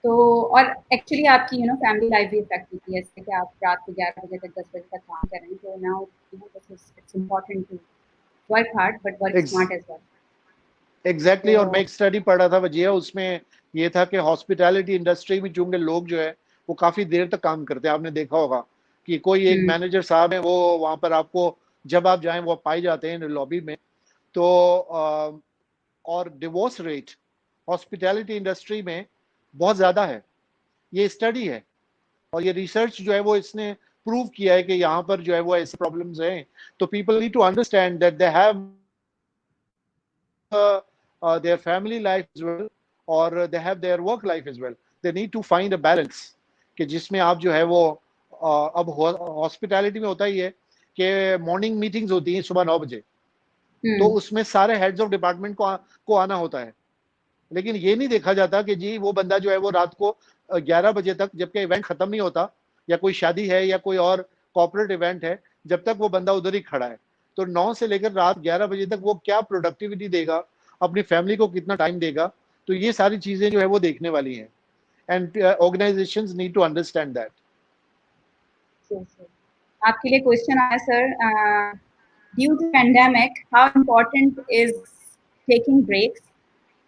तो और एक्चुअली आपकी फैमिली लाइफ भी इफेक्ट होती है, जैसे कि आप रात को 11 बजे तक 10 बजे तक काम कर रहे हैं, तो now this is it's important to work hard but work smart as well. Exactly. और मैं तो एक स्टडी पढ़ रहा था वजिया, उसमें ये था कि हॉस्पिटैलिटी इंडस्ट्री में चूंकि लोग जो है वो काफी देर तक काम करते हैं। आपने देखा होगा कि कोई एक हम्म मैनेजर साहब है, वो वहां पर आपको जब आप जाएं वो पाए जाते हैं लॉबी में। तो और डिवोर्स रेट हॉस्पिटैलिटी इंडस्ट्री में बहुत ज्यादा है। ये स्टडी है और ये रिसर्च जो है वो इसने प्रूव किया है कि यहाँ पर जो है वो ऐसे प्रॉब्लम्स हैं। तो people need to understand that they have their family life as well, or they have their work life as well. They need to find a balance कि जिसमें आप जो है वो अब हॉस्पिटैलिटी में होता ही है कि मॉर्निंग मीटिंग्स होती हैं सुबह 9 बजे। तो हम्म उसमें सारे हेड्स ऑफ डिपार्टमेंट को आना होता है। लेकिन ये नहीं देखा जाता कि जी वो बंदा जो है वो रात को 11 बजे तक, जबकि इवेंट खत्म नहीं होता, या कोई शादी है या कोई और कॉर्पोरेट इवेंट है, जब तक वो बंदा उधर ही खड़ा है। तो 9 से लेकर रात 11 बजे तक वो क्या प्रोडक्टिविटी देगा, अपनी फैमिली को कितना टाइम देगा। तो ये सारी चीजें जो है वो देखने वाली हैं, and organisations need to understand that. sure, sure. आपके लिए क्वेश्चन आया sir, due to pandemic, how important is taking breaks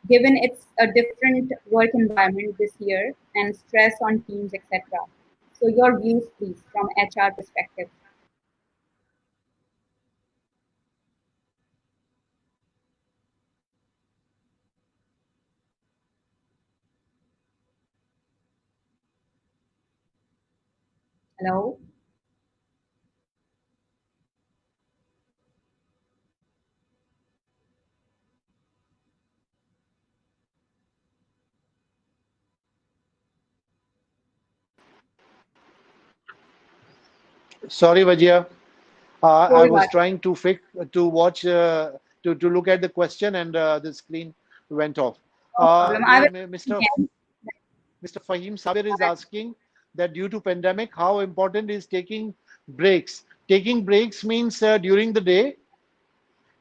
given it's a different work environment this year and stress on teams, etc. So your views, please, from HR perspective. Hello. Sorry Wajiha, I कोई was बात trying to watch to look at the question, and the screen went off. no problem. I will Mr. again. Mr. Fahim Sabir is asking that due to pandemic, how important is taking breaks? Taking breaks means during the day.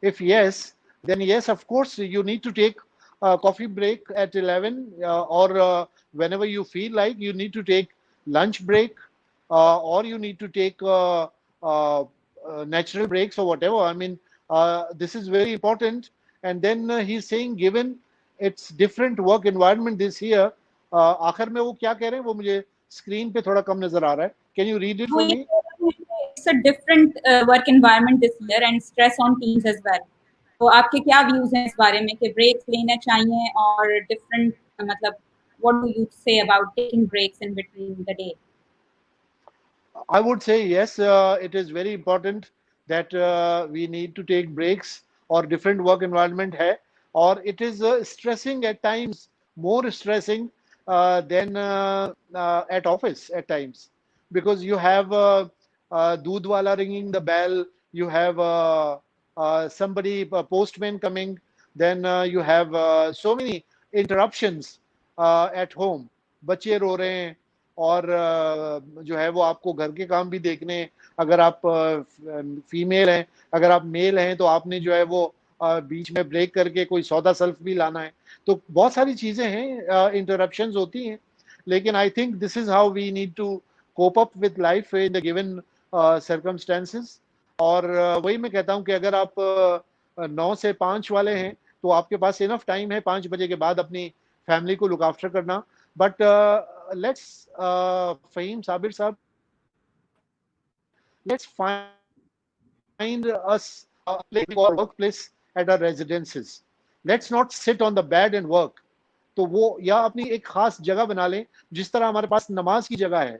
If yes, then yes, of course, you need to take a coffee break at 11, or whenever you feel like you need to take lunch break, or you need to take natural breaks or whatever. I mean, this is very important. And then he's saying, given its different work environment this year, आखिर में वो क्या कह रहे हैं वो मुझे screen पे थोड़ा कम नजर आ रहा है। कैन यू रीड इट वो फॉर ये मी? कह रहे हैं कि it's a different work environment this year and stress on teams as well. तो आपके क्या व्यूज हैं इस बारे में कि ब्रेक्स लेना चाहिए और डिफरेंट मतलब what do you say about taking breaks in between the day? I would say yes, it is very important that we need to take breaks, or different work environment है। or it is stressing at times, more stressing than at office at times, because you have doodh wala ringing the bell, you have somebody, a postman coming, then you have so many interruptions at home. बच्चे रो रहे हैं, और जो है वो आपको घर के काम भी देखने हैं। अगर आप फीमेल हैं, अगर आप मेल हैं, तो आपने जो है वो बीच में ब्रेक करके कोई सौदा सल्फ भी लाना है। तो बहुत सारी चीजें हैं, इंटरप्शंस होती हैं, लेकिन I think this is how we need to cope up with life in the given circumstances. और वही मैं कहता हूँ कि अगर आप 9 से 5 वाले हैं, तो आपके पास इनफ टाइम है 5 बजे के बाद अपनी फैमिली को लुक आफ्टर करना। बट लेट्स फहीम साबिर साहब, let's find us a place or workplace at our residences. Let's not sit on the bed and work. तो वो या अपनी एक खास जगह बना लें, जिस तरह हमारे पास नमाज की जगह है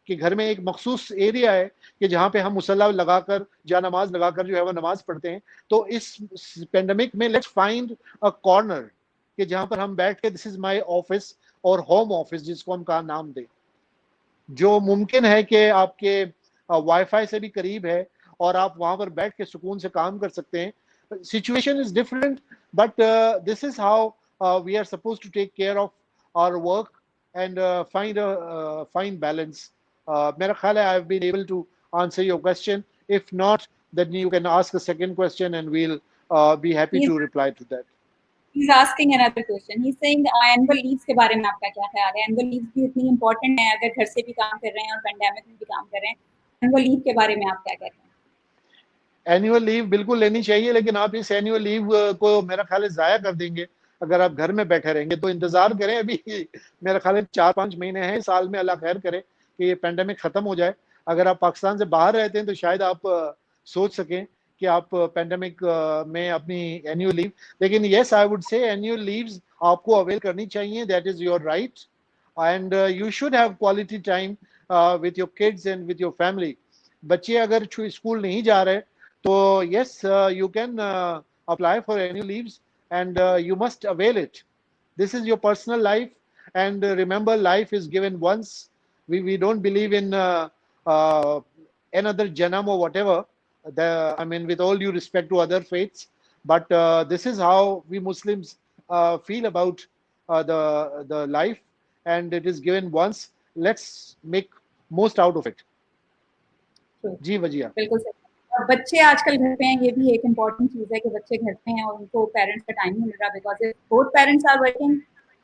कि घर में एक मखसूस एरिया है कि जहाँ पे हम मुसल्ला लगाकर या नमाज लगाकर जो है वो नमाज पढ़ते हैं। तो इस पेंडेमिक में लेट्स फाइंड अ कॉर्नर कि जहाँ पर हम बैठ के दिस इज माय ऑफिस और होम ऑफिस जिसको हम कहा नाम दें, जो मुमकिन है कि आपके वाईफाई से भी करीब है और आप वहां पर बैठ के सुकून से काम कर सकते हैं। Situation is different, but this is how we are suppose to take care of our work and find balance. मेरा ख्याल है I have been able to answer your question. If not, then you can ask a second question and we'll be happy to reply to that. He's asking another question. He's saying annual leaves के बारे में आपका क्या ख्याल है? Annual leaves भी इतनी important है, अगर घर से भी काम कर रहे हैं और पेंडेमिक में भी काम कर रहे हैं, annual leave के बारे में आप क्या कहते हैं? एनुअल लीव बिल्कुल लेनी चाहिए, लेकिन आप इस एनुअल लीव को मेरा ख्याल है जाया कर देंगे अगर आप घर में बैठे रहेंगे। तो इंतजार करें, अभी मेरा ख्याल है 4-5 महीने हैं साल में, अल्लाह खैर करे कि ये पेंडेमिक खत्म हो जाए। अगर आप पाकिस्तान से बाहर रहते हैं तो शायद आप सोच सकें कि आप पेंडेमिक में अपनी एनुअल लीव, लेकिन yes I would say annual leaves आपको अवेल करनी चाहिए, that is your right, and you should have quality time with your kids and with your family. बच्चे अगर स्कूल नहीं जा रहे तो yes, you can apply for annual leaves, and you must avail it. This is your personal life, and remember, life is given once. We don't believe in uh, another janam or whatever. I mean, with all due respect to other faiths, but this is how we Muslims feel about the life, and it is given once. Let's make most out of it. जी वजिया। बिल्कुल सही। और बच्चे आजकल घर पे हैं, ये भी एक इम्पोर्टेंट चीज़ है कि बच्चे घर पे हैं और उनको पेरेंट्स का टाइम नहीं मिल रहा, because if both parents are working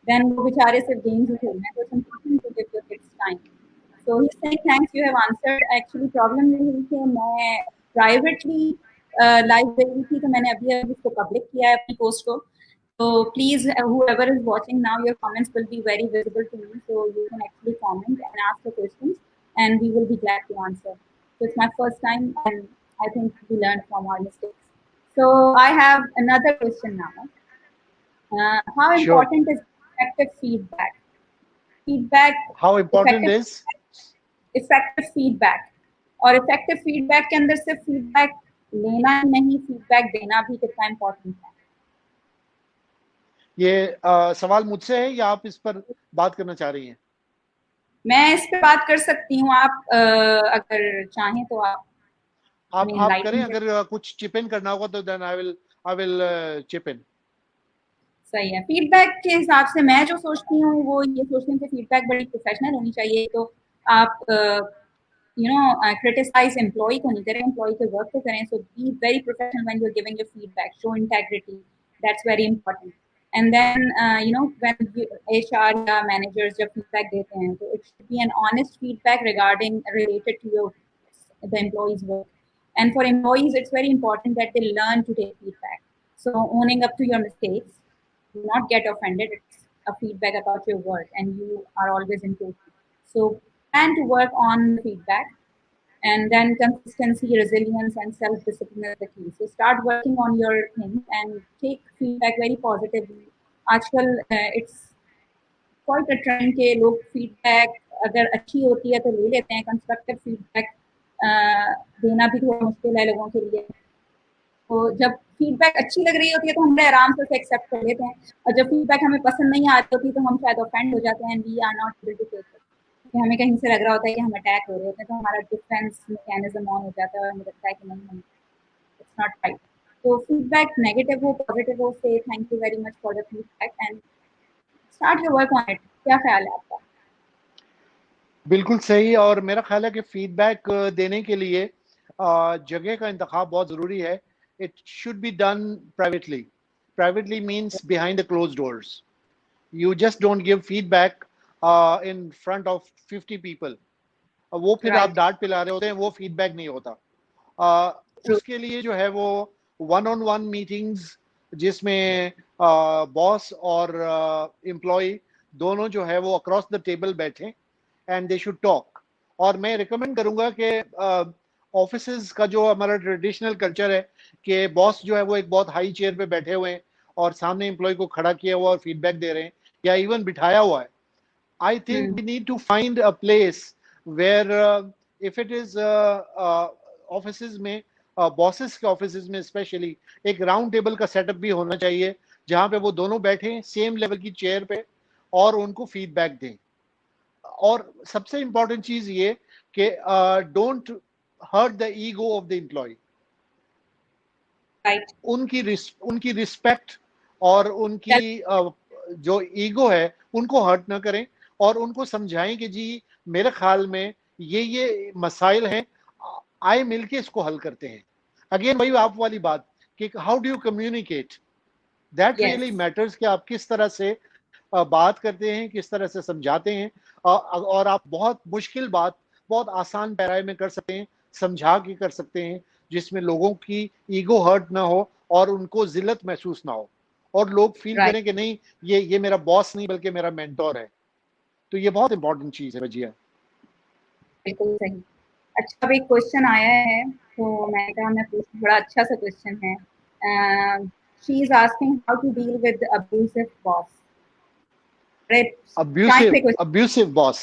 then वो बेचारे सिर्फ गेम्स ही खेल रहे हैं। तो it's important to give your kids time. So he is saying thanks, you have answered. Actually problem ये हुई कि मैं प्राइवेटली लाइव दे रही थी, तो मैंने अभी अभी इसको पब्लिक किया है अपनी पोस्ट को। So please, whoever is watching now, your comments will be very visible to me, so you can actually comment and ask the questions, and we will be glad to answer. So it's my first time, and I think we learned from our mistakes. So I have another question now. How Sure. important is effective feedback? Feedback. How important is effective feedback? और effective feedback के अंदर सिर्फ feedback लेना ही नहीं, feedback देना भी कितना important है? ये सवाल मुझसे है या आप इस पर बात करना चाह रही हैं? मैं इस पे बात कर सकती हूँ, आप अगर चाहें तो आप करें। अगर कुछ चिप इन करना होगा तो then I will chip in. सही है। फीडबैक के हिसाब से मैं जो सोचती हूँ वो ये सोचती हूँ कि फीडबैक बड़ी प्रोफेशनल होनी चाहिए। तो आप क्रिटिसाइज एम्प्लॉय को नहीं करें, एम्प्लॉय के वर्क को करें। So be very professional when you are giving your feedback, show integrity, that's very important. And then when HR या मैनेजर्स जब फीडबैक देते हैं तो it should be an honest feedback regarding related to your the employees work. And for employees, it's very important that they learn to take feedback. So owning up to your mistakes, do not get offended. It's a feedback about your work, and you are always improving. So plan to work on feedback, and then consistency, resilience, and self-discipline is the key. So start working on your things and take feedback very positively. आजकल it's quite a trend के लोग feedback अगर अच्छी होती है तो ले लेते हैं, constructive feedback देना भी थोड़ा मुश्किल है लोगों के लिए। तो जब फीडबैक अच्छी लग रही होती है तो हम बड़े आराम से उसे एक्सेप्ट कर लेते हैं, और जब फीडबैक हमें पसंद नहीं आ रही होती तो हम शायद ऑफेंड हो जाते हैं, and we are not able to take it, कि हमें कहीं से लग रहा होता है कि हम अटैक हो रहे होते हैं, तो हमारा डिफेंस मैकेनिज्म ऑन हो जाता है और हमें लगता है कि नहीं, हम इट्स नॉट राइट। तो फीडबैक नेगेटिव हो पॉजिटिव हो, से thank you very much for the feedback and start your work on it. क्या ख्याल है आपका? बिल्कुल सही। और मेरा ख्याल है कि फीडबैक देने के लिए जगह का इंतखाब बहुत ज़रूरी है। It should be done privately. Privately means behind the close doors. You just don't give feedback in front of 50 people. वो फिर आप राइट। डांट पिला रहे होते हैं, वो फीडबैक नहीं होता। ट्रू। उसके लिए जो है वो वन ऑन वन मीटिंग्स, जिसमें बॉस और एम्प्लॉय दोनों जो है वो अक्रॉस द टेबल बैठे एंड दे शुड टॉक। और मैं रिकमेंड करूंगा कि ऑफिसेज का जो हमारा ट्रेडिशनल कल्चर है कि बॉस जो है वो एक बहुत हाई चेयर पे बैठे हुए हैं और सामने एम्प्लॉय को खड़ा किया हुआ और फीडबैक दे रहे हैं या इवन बिठाया हुआ है। I think we need to find a place where if it is offices में bosses के offices में स्पेशली एक राउंड टेबल का सेटअप भी होना चाहिए, जहां पे वो दोनों बैठे सेम लेवल की चेयर पे और उनको फीडबैक दें। और सबसे इंपॉर्टेंट चीज ये कि don't hurt the ego of the employ. Right. उनकी रिस्पेक्ट और उनकी जो ईगो है उनको हर्ट ना करें, और उनको समझाएं कि जी मेरे ख्याल में ये मसाइल हैं, आए मिलके इसको हल करते हैं। अगेन वही आप वाली बात कि how do you communicate, that yes. Really matters कि आप किस तरह से बात करते हैं, किस तरह से समझाते हैं। और आप बहुत मुश्किल बात बहुत आसान पैराए में कर सकते हैं, समझा के कर सकते हैं, जिसमें लोगों की ईगो हर्ट ना हो और उनको जिल्लत महसूस ना हो, और लोग फील राइट। करें कि नहीं, ये मेरा बॉस नहीं बल्कि मेरा मेंटोर है। तो ये बहुत इंपॉर्टेंट चीज है भजिया। बिल्कुल सही। अच्छा, अब एक क्वेश्चन आया है तो मैंने कहा मैं पूछूं, बड़ा अच्छा सा क्वेश्चन है। She is asking how to deal with abusive boss. अरे abusive child question. Abusive boss.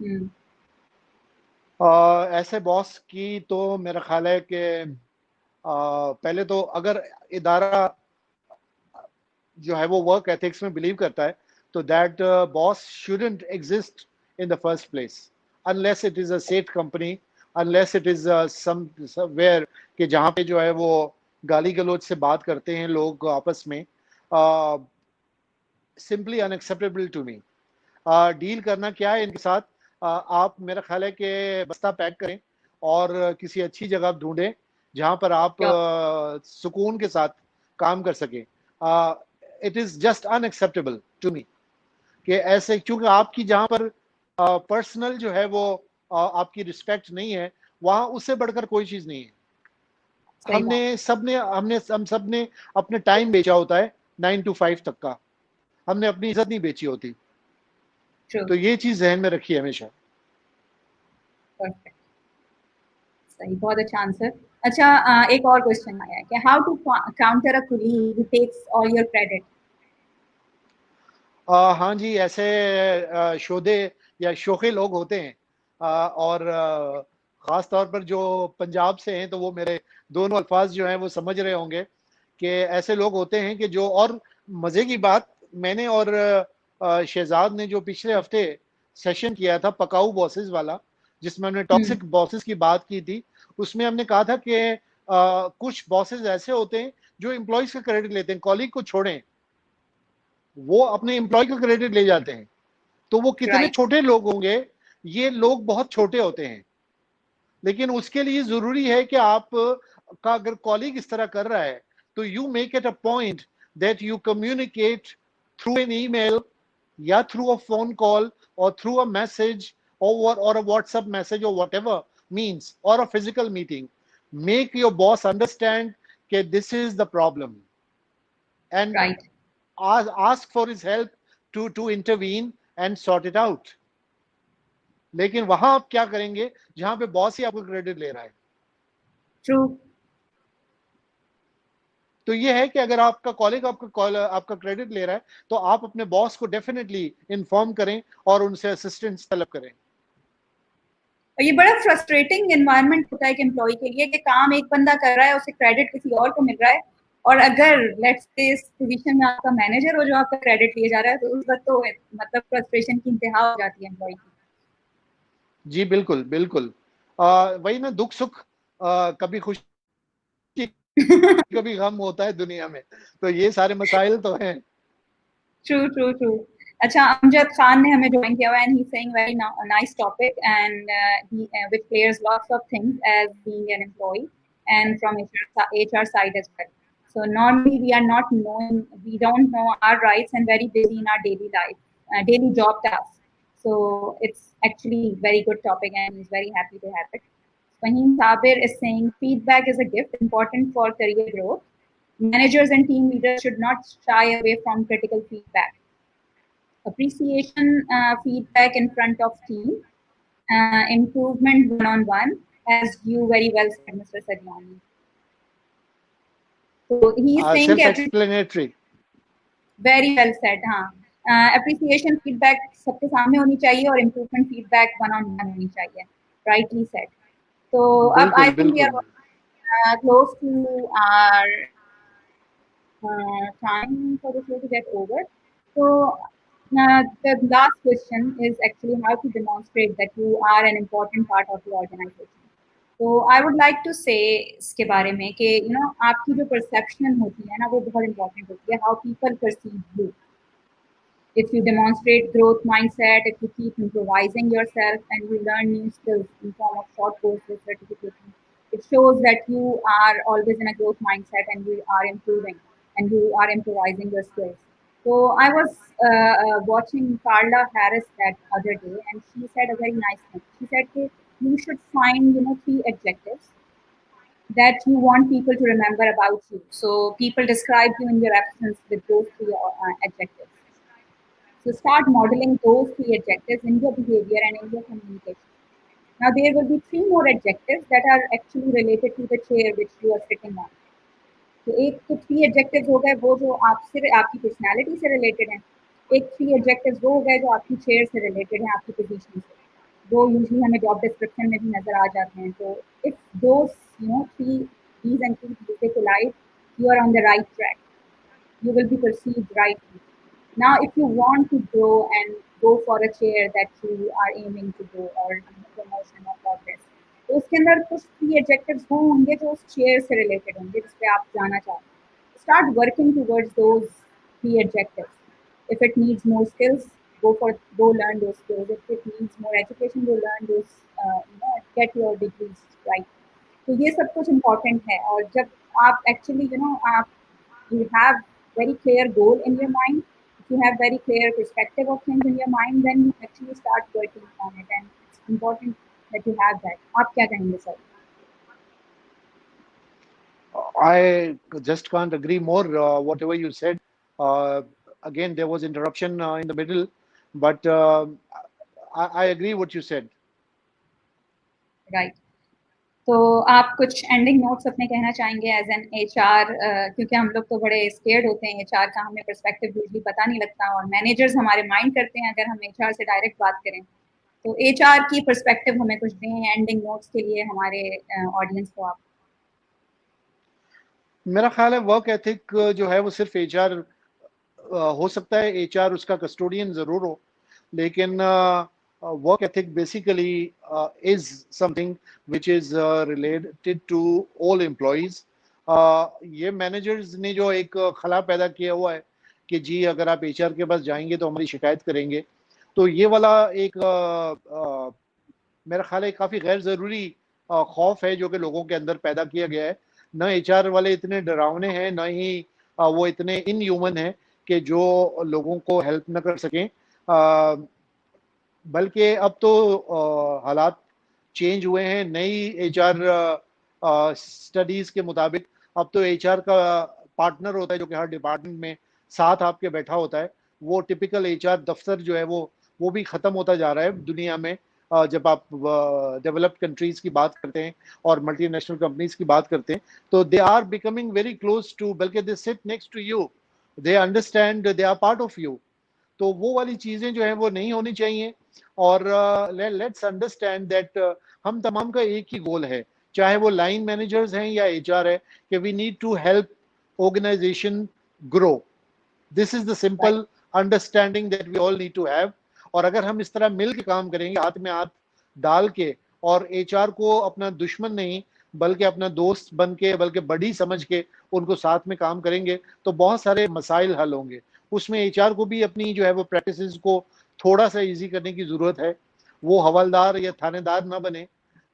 Hmm. ऐसे बॉस की तो मेरा ख्याल है कि पहले तो अगर इदारा जो है वो वर्क एथिक्स में बिलीव करता है, तो that boss shouldn't exist in the first place unless it is a safe company, unless it is somewhere कि जहाँ पे जो है वो गाली गलौज से बात करते हैं लोग आपस में। Simply unacceptable to me. Deal करना क्या है इनके साथ, आप मेरा ख्याल है कि बस्ता पैक करें और किसी अच्छी जगह ढूंढें जहां पर आप सुकून के साथ काम कर सकें। It is just unacceptable to me कि ऐसे, क्योंकि आपकी जहां पर पर्सनल जो है वो आपकी रिस्पेक्ट नहीं है, वहां उससे बढ़कर कोई चीज नहीं है। सही बात। हम सब ने अपने टाइम बेचा होता है 9 to 5 तक का, हमने अपनी इज्जत नहीं बेची होती। ट्रू। तो ये चीज जहन में रखिए हमेशा। परफेक्ट। सही, बहुत अच्छा आंसर। अच्छा, एक और क्वेश्चन आया है कि how to counter a colleague who takes all your credit. हाँ जी, ऐसे शोधे या शोखे लोग होते हैं। और ख़ास तौर पर जो पंजाब से हैं, तो वो मेरे दोनों अल्फाज जो हैं वो समझ रहे होंगे कि ऐसे लोग होते हैं कि जो, और मज़े की बात, मैंने और शहजाद ने जो पिछले हफ्ते सेशन किया था पकाऊ बॉसेस वाला, जिसमें हमने हम्म। टॉक्सिक बॉसेस की बात की थी, उसमें हमने कहा था कि कुछ बॉसेस ऐसे होते हैं जो एम्प्लॉयज़ का क्रेडिट लेते हैं, कॉलीग को छोड़ें, वो अपने एम्प्लॉय का क्रेडिट ले जाते हैं। तो वो कितने राइट। छोटे लोग होंगे, ये लोग बहुत छोटे होते हैं। लेकिन उसके लिए जरूरी है कि आप का अगर कॉलीग इस तरह कर रहा है, तो you make it a point that you communicate through an email या थ्रू अ फोन कॉल और थ्रू अ मैसेज और अ व्हाट्सएप मैसेज और वट एवर मीन्स और a physical meeting. Make your boss understand कि this is the problem and right. ask for his help to intervene and sort it out। लेकिन वहां आप क्या करेंगे जहां पे बॉस ही आपको क्रेडिट ले रहा है? ट्रू। तो ये है कि अगर आपका कॉलीग आपका क्रेडिट ले रहा है, तो आप अपने बॉस को डेफिनेटली इन्फॉर्म करें और उनसे असिस्टेंस तलब करें। और ये बड़ा फ्रस्ट्रेटिंग एनवायरनमेंट होता है कि एम्प्लॉय के लिए कि काम एक बंदा कर रहा है, उसे क्रेडिट किसी और को मिल रहा है, और अगर लेट्स से इस पोजीशन में आपका मैनेजर हो जो आपका क्रेडिट लिया जा रहा है, तो उस वक्त तो मतलब फ्रस्ट्रेशन की इंतहा हो जाती है एम्प्लॉय जी बिल्कुल बिल्कुल। वही ना, दुख सुख, कभी खुशी की। कभी गम होता है दुनिया में, तो ये सारे मसाइल तो हैं। True true true. अच्छा, अमजद खान ने हमें ज्वाइन किया हुआ है, and he saying very nice topic, and he which clears lots of things as being an employee and from HR side as well. So normally we are not knowing, we don't know our rights and very busy in our daily life, daily job tasks. So it's actually very good topic and he's very happy to have it. Fahim Sabir is saying feedback is a gift important for career growth. Managers and team leaders should not shy away from critical feedback. Appreciation feedback in front of team, improvement one-on-one, as you very well said, Mr. Sadhwani. So he's saying self कि explanatory. very well said, हाँ, appreciation feedback सबके सामने होनी चाहिए और improvement feedback one-on-one होनी चाहिए, rightly said. So अब I बिल्कुल think we बिल्कुल। are close to our time for the show to get over. So the last question is actually how to demonstrate that you are an important part of the organization. So I would like to say इसके बारे में कि आपकी जो perception होती है ना वो बहुत important होती है, how people perceive you. If you demonstrate growth mindset, if you keep improvising yourself and you learn new skills in form of short courses, certifications, it shows that you are always in a growth mindset and you are improving and you are improvising your skills. So I was watching Carla Harris that other day, and she said a very nice thing. She said that you should find three adjectives that you want people to remember about you. So people describe you in your absence with those three adjectives. So start modeling those three adjectives in your behavior and in your communication. Now there will be three more adjectives that are actually related to the chair which you are sitting on. तो एक तो three adjectives हो गए वो जो आपसे आपकी personality से रिलेटेड हैं, एक थ्री एडजेक्टिव्स वो हो गए जो आपकी चेयर से रिलेटेड हैं, आपकी पोजीशन से, वो यूजली हमें जॉब डिस्क्रिप्शन में भी नजर आ जाते हैं. तो if those three these and these they collide, you are on the right track, you will be perceived rightly. Now, if you want to grow and go for a chair that you are aiming to go or promotion or progress, तो उसके अंदर कुछ three adjectives वो होंगे जो उस chair से related होंगे जिस पे आप जाना चाहते हैं. Start working towards those three adjectives. If it needs more skills, go learn those skills. If it needs more education, go learn those, get your degrees right. तो ये सब कुछ इम्पोर्टेंट है. और जब आप एक्चुअली आप you have very clear goal in your mind, if you have very clear perspective of things in your mind, then you actually start working on it, and it's important that you have that. आप क्या कहेंगे sir? I just can't agree more. Whatever you said. Uh, Again, there was interruption in the middle, but I agree what you said. Right. तो आप कुछ ending notes अपने कहना चाहेंगे as an HR, क्योंकि हम लोग तो बड़े स्केर्ड होते हैं एचआर का, हमें पर्सपेक्टिव यूजली पता नहीं लगता और मैनेजर्स हमारे माइंड करते हैं अगर हम एचआर से डायरेक्ट बात करें. तो एचआर की पर्सपेक्टिव हमें कुछ दें एंडिंग नोट्स के लिए हमारे ऑडियंस को आप. मेरा ख्याल है वर्क एथिक जो है वो सिर्फ एचआर हो सकता है, एचआर उसका कस्टोडियन जरूर हो, लेकिन work ethic basically is something which is related to all employees. ये मैनेजर्स ने जो एक खला पैदा किया हुआ है कि जी अगर आप एचआर के पास जाएंगे तो हमारी शिकायत करेंगे, तो ये वाला एक मेरा ख्याल है काफी गैर जरूरी खौफ है जो कि लोगों के अंदर पैदा किया गया है. न एचआर वाले इतने डरावने हैं, न ही वो इतने इनह्यूमन हैं कि जो लोगों को हेल्प न कर सकें. बल्कि अब तो हालात चेंज हुए हैं. नई एचआर स्टडीज के मुताबिक अब तो एचआर का पार्टनर होता है जो कि हर डिपार्टमेंट में साथ आपके बैठा होता है. वो टिपिकल एचआर दफ्तर जो है वो भी खत्म होता जा रहा है दुनिया में. जब आप डेवलप्ड कंट्रीज की बात करते हैं और मल्टीनेशनल कंपनीज की बात करते हैं तो they are becoming very close to, बल्कि they sit next to you, they understand, they are part of you. तो वो वाली चीज़ें जो हैं वो नहीं होनी चाहिए। और लेट्स अंडरस्टैंड दैट हम तमाम का एक ही गोल है, चाहे वो लाइन मैनेजर्स हैं या एचआर है, कि we need to help organisation grow. This is the Right. Simple understanding that we all need to have. और अगर हम इस तरह मिल के काम करेंगे, हाथ में हाथ डाल के, और एचआर को अपना दुश्मन नहीं बल्कि अपना दोस्त बन के, बल्कि बड़ी समझ के उनको साथ में काम करेंगे, तो बहुत सारे मसाइल हल होंगे। उसमें एचआर को भी अपनी जो है वो प्रैक्टिसेस को थोड़ा सा इजी करने की जरूरत है। वो हवलदार या थानेदार ना बने।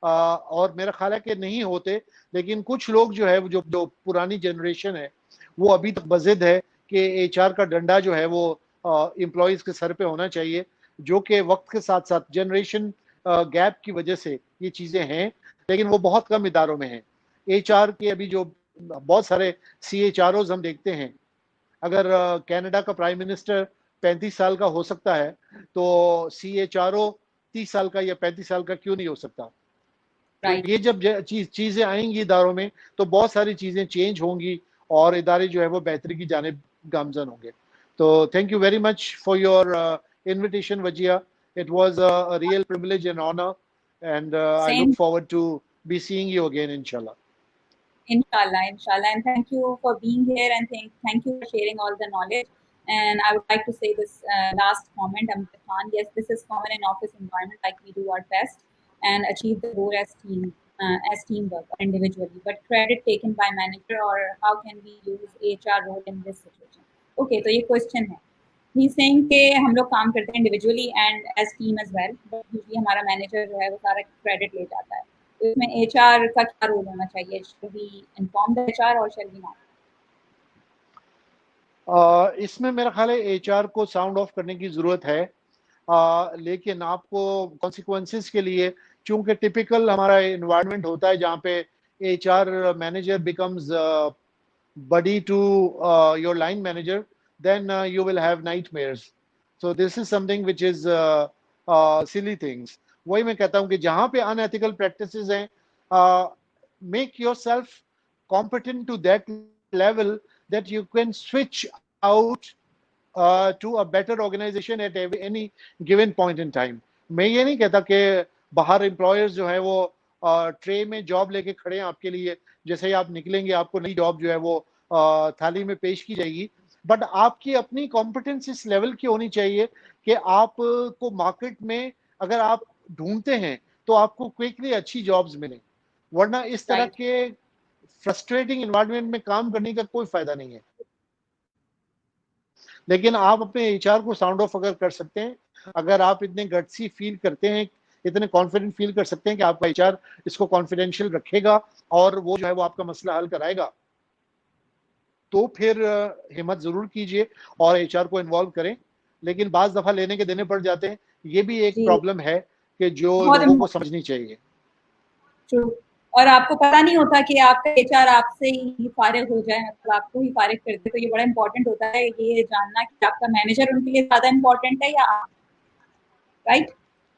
और मेरा ख्याल है कि नहीं होते, लेकिन कुछ लोग जो है जो जो पुरानी जनरेशन है वो अभी तक बजिद है कि एचआर का डंडा जो है वो एम्प्लॉयज के सर पे होना चाहिए, जो कि वक्त के साथ साथ जनरेशन गैप की वजह से ये चीजें हैं, लेकिन वो बहुत कम इदारों में हैं। एचआर के अभी जो बहुत सारे सी एच आर ओज हम देखते हैं, अगर कनाडा का प्राइम मिनिस्टर 35 साल का हो सकता है, तो सी एच आर ओ 30 साल का या 35 साल का क्यों नहीं हो सकता। तो Right. ये जब चीजें आएंगी इदारों में, तो बहुत सारी चीजें चेंज होंगी और इदारे जो है वो बेहतरी की जानिब गामजन होंगे। तो thank you very much for your invitation Wajiha. It was a real privilege and honor, and I look Same. forward to be seeing you again, inshallah. Inshallah, inshallah. And thank you for being here, and thank you for sharing all the knowledge. And I would like to say this last comment, Amrit Khan. Yes, this is common in office environment, like we do our best and achieve the goal as teamwork or individually. But credit taken by manager, or how can we use HR role in this situation? Okay, तो ये question है. He's saying कि हम लोग काम करते हैं individually and as team as well, but usually हमारा manager जो है वो सारा credit ले जाता है. तो इसमें एचआर का क्या रोल होना चाहिए? Should we inform the HR or shall we not? इसमें मेरा ख्याल है एचआर को साउंड ऑफ करने की जरूरत है। लेकिन आपको कॉन्सिक्वेंसेस के लिए, चूंकि टिपिकल हमारा इन्वायरमेंट होता है जहाँ पे HR manager becomes buddy to your line manager, then you will have nightmares. So this is something which is silly things. वही मैं कहता हूँ कि जहाँ पे unethical practices हैं, make yourself competent to that level that you can switch out to a better organization at any given point in time. मैं ये नहीं कहता कि बाहर एम्प्लॉयर्स जो है वो ट्रे में जॉब लेके खड़े हैं आपके लिए, जैसे ही आप निकलेंगे आपको नई जॉब जो है वो थाली में पेश की जाएगी। बट आपकी अपनी कॉम्पिटेंस इस लेवल की होनी चाहिए कि आपको मार्केट में अगर आप ढूंढते हैं तो आपको क्विकली अच्छी जॉब्स मिलें, वरना इस तरह Right. के फ्रस्ट्रेटिंग एनवायरनमेंट में काम करने का कोई फायदा नहीं है। लेकिन आप अपने एचआर को साउंड ऑफ अगर कर सकते हैं, अगर आप इतने गट्सी फील करते हैं, इतने कॉन्फिडेंट फील कर सकते हैं कि आपका एचआर इसको कॉन्फिडेंशियल रखेगा और वो जो है वो आपका मसला हल कराएगा, तो फिर हिम्मत जरूर कीजिए और एचआर को इन्वॉल्व करें। लेकिन बाज दफा लेने के देने पड़ जाते हैं, ये भी एक जी, प्रॉब्लम है कि जो बहुत लोगों को इम्पोर्टेंट. समझनी चाहिए। और आपको पता नहीं होता कि आपका एचआर आपसे ही फारिग हो जाए, मतलब आपको ही फारिग कर दे, तो ये बड़ा इंपॉर्टेंट होता है ये जानना कि आपका मैनेजर उनके लिए ज्यादा इंपॉर्टेंट है या आप. राइट.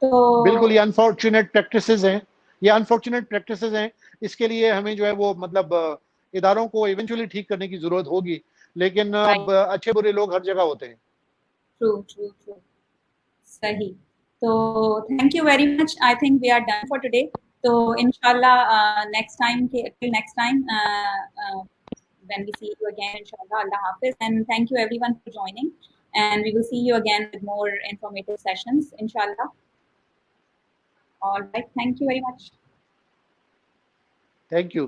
बिल्कुल, ये तो अनफॉर्चुनेट प्रैक्टिसेस हैं, ये अनफॉर्चुनेट प्रैक्टिसेस हैं। इसके लिए हमें जो है वो मतलब इदारों को इवेंचुअली ठीक करने की जरूरत होगी, लेकिन राइट. अब अच्छे बुरे लोग हर जगह होते हैं। True, true, true. सही. तो thank you very much. I think we are done for today. तो इंशाल्लाह नेक्स्ट टाइम के till next time when we see you again, inshallah. Allah Hafiz. And thank you everyone for joining. And we will see you again with more informative sessions, inshallah. All right. Thank you very much. Thank you.